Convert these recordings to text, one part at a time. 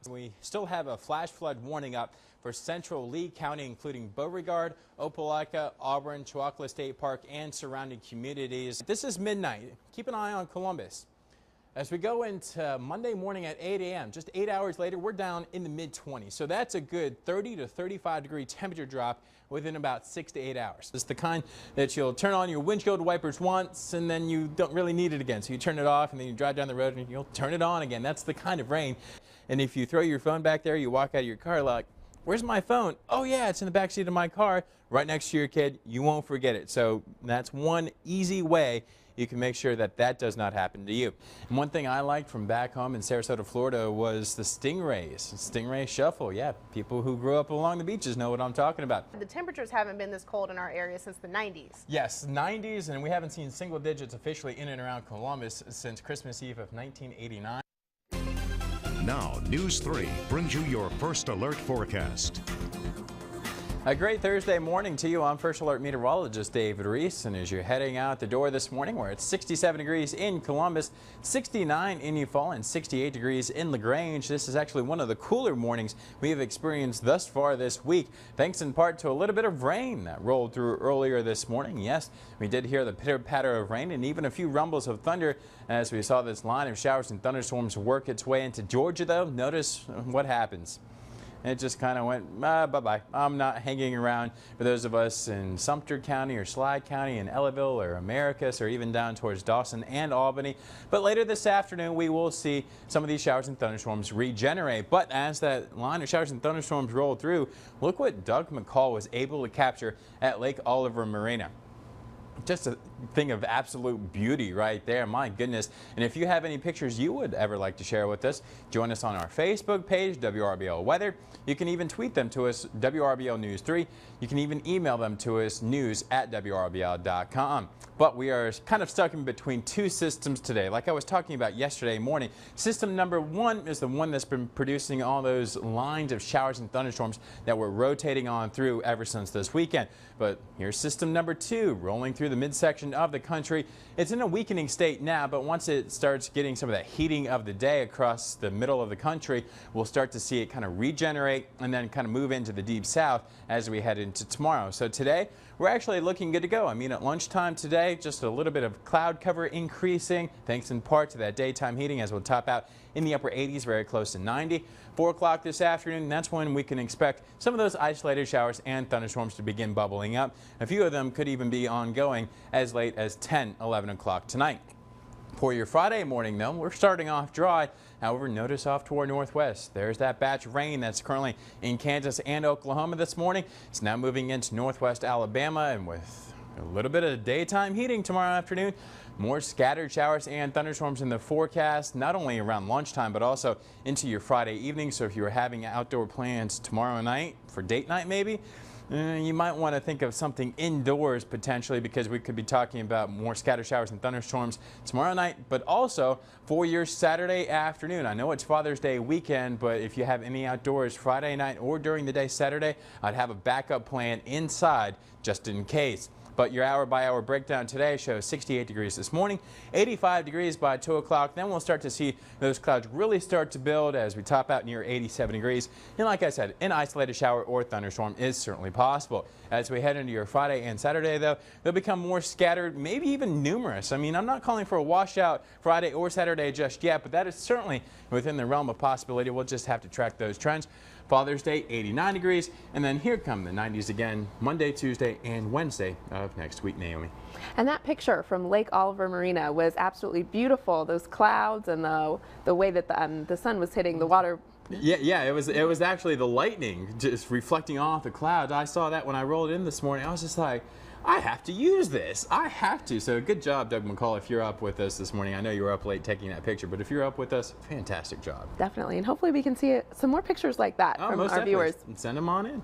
We still have a flash flood warning up for central Lee County, including Beauregard, Opelika, Auburn, Chewacla State Park, and surrounding communities. This is midnight. Keep an eye on Columbus. As we go into Monday morning at 8 a.m., just 8 hours later, we're down in the mid-20s. So that's a good 30 to 35 degree temperature drop within about 6 to 8 hours. It's the kind that you'll turn on your windshield wipers once and then you don't really need it again. So you turn it off and then you drive down the road and you'll turn it on again. That's the kind of rain. And if you throw your phone back there, you walk out of your car like, where's my phone? Oh yeah, it's in the back seat of my car, right next to your kid. You won't forget it. So that's one easy way you can make sure that that does not happen to you. And one thing I liked from back home in Sarasota, Florida was the stingrays. Stingray shuffle. Yeah, people who grew up along the beaches know what I'm talking about. The temperatures haven't been this cold in our area since the 90s. Yes, 90s, and we haven't seen single digits officially in and around Columbus since Christmas Eve of 1989. Now, News 3 brings you your first alert forecast. A great Thursday morning to you. I'm First Alert meteorologist David Reese, and as you're heading out the door this morning, we're at 67 degrees in Columbus, 69 in Eufaula, and 68 degrees in LaGrange. This is actually one of the cooler mornings we have experienced thus far this week, thanks in part to a little bit of rain that rolled through earlier this morning. Yes, we did hear the pitter-patter of rain and even a few rumbles of thunder as we saw this line of showers and thunderstorms work its way into Georgia, though. Notice what happens. It just kind of went, bye-bye. I'm not hanging around for those of us in Sumter County or Slide County, in Ellaville or Americus, or even down towards Dawson and Albany. But later this afternoon, we will see some of these showers and thunderstorms regenerate. But as that line of showers and thunderstorms roll through, look what Doug McCall was able to capture at Lake Oliver Marina. Just a thing of absolute beauty right there, my goodness. And if you have any pictures you would ever like to share with us, join us on our Facebook page, WRBL Weather. You can even tweet them to us, WRBL News 3. You can even email them to us, news@WRBL.com. But we are kind of stuck in between two systems today. Like I was talking about yesterday morning, system number 1 is the one that's been producing all those lines of showers and thunderstorms that we're rotating on through ever since this weekend. But here's system number 2 rolling through the midsection of the country. It's in a weakening state now, but once it starts getting some of that heating of the day across the middle of the country, we'll start to see it kind of regenerate and then kind of move into the deep south as we head into tomorrow. So today, we're actually looking good to go. I mean, at lunchtime today, just a little bit of cloud cover increasing, thanks in part to that daytime heating, as we'll top out in the upper 80s, very close to 90. 4 o'clock this afternoon, that's when we can expect some of those isolated showers and thunderstorms to begin bubbling up. A few of them could even be ongoing as late as 10, 11 o'clock tonight. For your Friday morning, though, we're starting off dry. However, notice off to our northwest. There's that batch of rain that's currently in Kansas and Oklahoma this morning. It's now moving into northwest Alabama, and with a little bit of daytime heating tomorrow afternoon, more scattered showers and thunderstorms in the forecast, not only around lunchtime, but also into your Friday evening. So if you were having outdoor plans tomorrow night for date night maybe, you might want to think of something indoors potentially, because we could be talking about more scattered showers and thunderstorms tomorrow night, but also for your Saturday afternoon. I know it's Father's Day weekend, but if you have any outdoors Friday night or during the day Saturday, I'd have a backup plan inside just in case. But your hour-by-hour breakdown today shows 68 degrees this morning, 85 degrees by 2 o'clock. Then we'll start to see those clouds really start to build as we top out near 87 degrees. And like I said, an isolated shower or thunderstorm is certainly possible. As we head into your Friday and Saturday, though, they'll become more scattered, maybe even numerous. I mean, I'm not calling for a washout Friday or Saturday just yet, but that is certainly within the realm of possibility. We'll just have to track those trends. Father's Day, 89 degrees, and then here come the 90s again Monday, Tuesday, and Wednesday of next week, Naomi. And that picture from Lake Oliver Marina was absolutely beautiful. Those clouds and the way that the sun was hitting the water. Yeah, it was actually the lightning just reflecting off the clouds. I saw that when I rolled in this morning. I was just like, I have to use this. I have to. So good job, Doug McCall, if you're up with us this morning. I know you were up late taking that picture, but if you're up with us, fantastic job. Definitely. And hopefully we can see some more pictures like that from our viewers. Send them on in.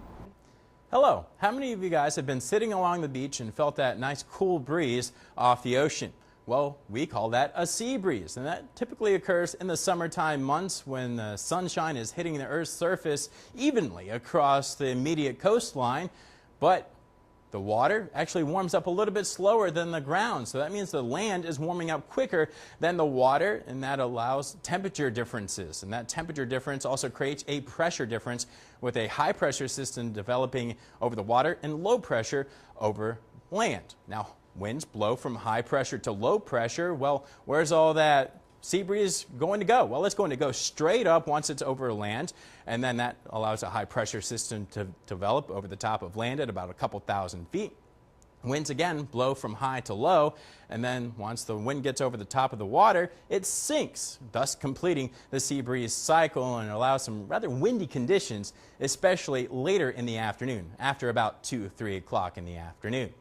Hello. How many of you guys have been sitting along the beach and felt that nice cool breeze off the ocean? Well, we call that a sea breeze, and that typically occurs in the summertime months when the sunshine is hitting the Earth's surface evenly across the immediate coastline. But The water actually warms up a little bit slower than the ground, so that means the land is warming up quicker than the water, and that allows temperature differences. And that temperature difference also creates a pressure difference, with a high pressure system developing over the water and low pressure over land. Now, winds blow from high pressure to low pressure. Well, where's all that sea breeze going to go? Well, it's going to go straight up once it's over land, and then that allows a high pressure system to develop over the top of land at about a couple thousand feet. Winds again blow from high to low, and then once the wind gets over the top of the water, it sinks, thus completing the sea breeze cycle, and allows some rather windy conditions, especially later in the afternoon, after about 2-3 o'clock in the afternoon.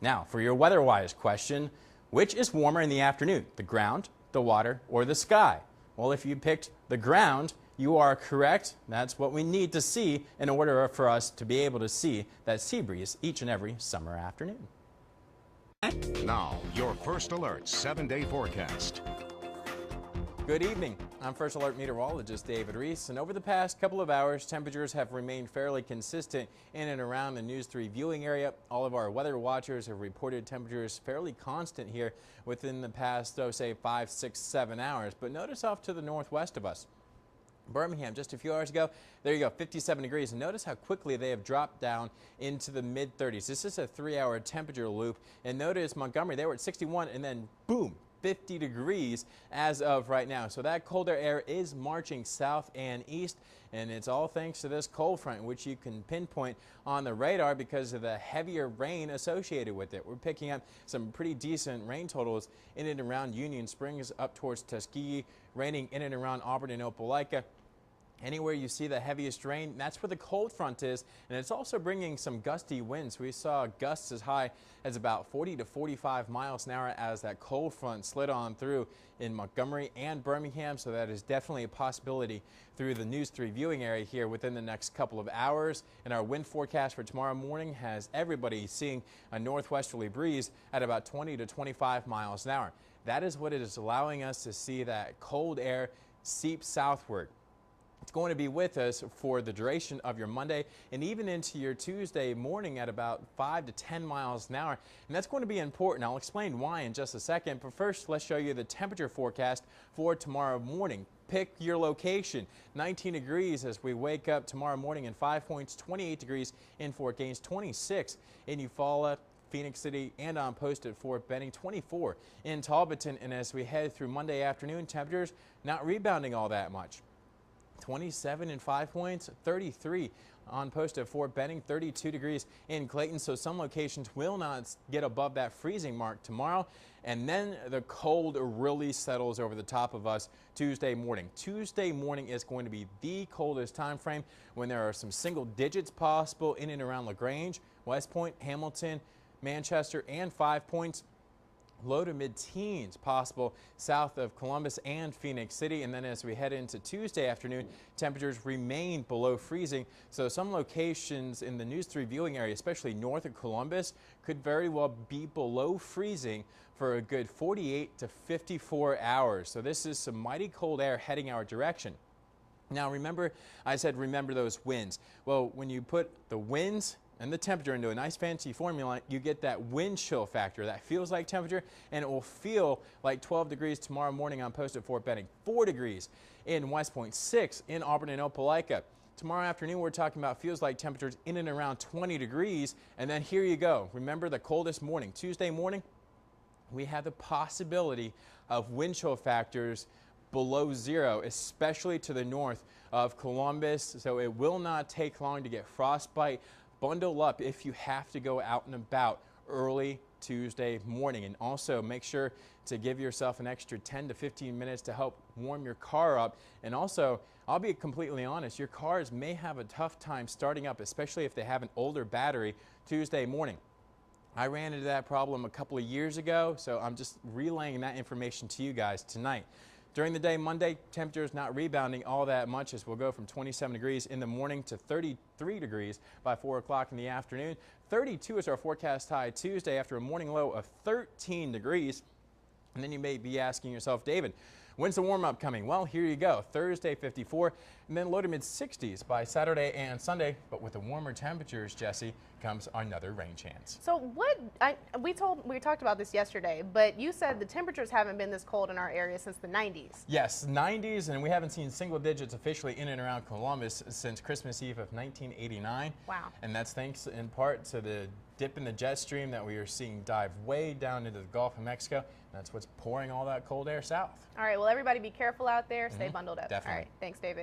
Now, for your weather-wise question, which is warmer in the afternoon, the ground, the water, or the sky? Well, if you picked the ground, you are correct. That's what we need to see in order for us to be able to see that sea breeze each and every summer afternoon. Now, your First Alert 7-day forecast. Good evening. I'm First Alert meteorologist David Reese, and over the past couple of hours, temperatures have remained fairly consistent in and around the News 3 viewing area. All of our weather watchers have reported temperatures fairly constant here within the past, say 5, 6, 7 hours. But notice off to the northwest of us, Birmingham, just a few hours ago, there you go, 57 degrees. And notice how quickly they have dropped down into the mid-30s. This is a 3-hour temperature loop. And notice Montgomery, they were at 61, and then boom, 50 degrees as of right now. So that colder air is marching south and east, and it's all thanks to this cold front, which you can pinpoint on the radar because of the heavier rain associated with it. We're picking up some pretty decent rain totals in and around Union Springs up towards Tuskegee, raining in and around Auburn and Opelika. Anywhere you see the heaviest rain, that's where the cold front is, and it's also bringing some gusty winds. We saw gusts as high as about 40 to 45 miles an hour as that cold front slid on through in Montgomery and Birmingham, so that is definitely a possibility through the News 3 viewing area here within the next couple of hours. And our wind forecast for tomorrow morning has everybody seeing a northwesterly breeze at about 20 to 25 miles an hour. That is what it is allowing us to see that cold air seep southward. It's going to be with us for the duration of your Monday and even into your Tuesday morning at about 5 to 10 miles an hour. And that's going to be important. I'll explain why in just a second. But first, let's show you the temperature forecast for tomorrow morning. Pick your location. 19 degrees as we wake up tomorrow morning in 5 Points, 28 degrees in Fort Gaines, 26 in Eufaula, Phoenix City, and on post at Fort Benning, 24 in Talbotton. And as we head through Monday afternoon, temperatures not rebounding all that much. 27 in 5 Points, 33 on post at Fort Benning, 32 degrees in Clayton. So some locations will not get above that freezing mark tomorrow. And then the cold really settles over the top of us Tuesday morning. Tuesday morning is going to be the coldest time frame when there are some single digits possible in and around LaGrange, West Point, Hamilton, Manchester, and 5 Points. Low to mid-teens possible south of Columbus and Phoenix City. And then as we head into Tuesday afternoon, temperatures remain below freezing. So some locations in the News 3 viewing area, especially north of Columbus, could very well be below freezing for a good 48 to 54 hours. So this is some mighty cold air heading our direction. Now remember, I said remember those winds. Well, when you put the winds and the temperature into a nice fancy formula, you get that wind chill factor. That feels like temperature, and it will feel like 12 degrees tomorrow morning on post at Fort Benning, 4 degrees in West Point, 6 in Auburn and Opelika. Tomorrow afternoon, we're talking about feels like temperatures in and around 20 degrees, and then here you go. Remember the coldest morning, Tuesday morning, we have the possibility of wind chill factors below zero, especially to the north of Columbus, so it will not take long to get frostbite. Bundle up if you have to go out and about early Tuesday morning, and also make sure to give yourself an extra 10 to 15 minutes to help warm your car up. And also, I'll be completely honest, your cars may have a tough time starting up, especially if they have an older battery Tuesday morning. I ran into that problem a couple of years ago, so I'm just relaying that information to you guys tonight. During the day Monday, temperatures not rebounding all that much as we'll go from 27 degrees in the morning to 33 degrees by 4 o'clock in the afternoon. 32 is our forecast high Tuesday after a morning low of 13 degrees. And then you may be asking yourself, David, when's the warm-up coming? Well, here you go. Thursday, 54, and then low to mid-60s by Saturday and Sunday. But with the warmer temperatures, Jesse, comes another rain chance. So we talked about this yesterday, but you said the temperatures haven't been this cold in our area since the 90s. Yes, 90s, and we haven't seen single digits officially in and around Columbus since Christmas Eve of 1989. Wow. And that's thanks in part to the dip in the jet stream that we are seeing dive way down into the Gulf of Mexico. And that's what's pouring all that cold air south. All right, well, everybody be careful out there. Stay bundled up. Definitely. All right, thanks, David.